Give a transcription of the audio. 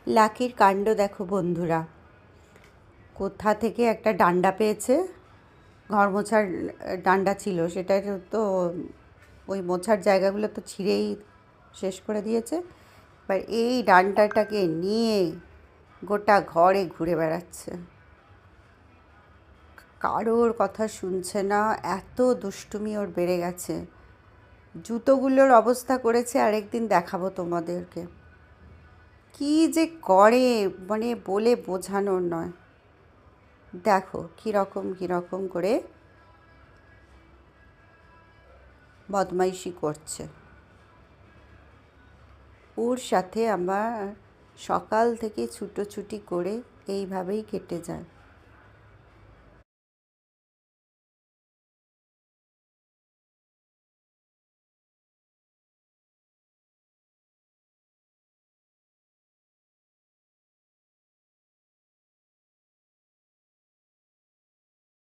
লাকির কাণ্ড দেখো বন্ধুরা, কোথা থেকে একটা ডান্ডা পেয়েছে। ঘর মোছার ডান্ডা ছিল, সেটা তো ওই মোছার জায়গাগুলো তো ছিঁড়েই শেষ করে দিয়েছে। এবার এই ডান্ডাটাকে নিয়ে গোটা ঘরে ঘুরে বেড়াচ্ছে, কারোর কথা শুনছে না। এত দুষ্টুমি ওর বেড়ে গেছে। জুতোগুলোর অবস্থা করেছে, আরেকদিন দেখাবো তোমাদেরকে। কি যে করে, মানে বলে বোঝানোর নয়। দেখো কীরকম কীরকম করে বদমাইশি করছে। ওর সাথে আমার সকাল থেকে ছুটোছুটি করে এইভাবেই কেটে যায়।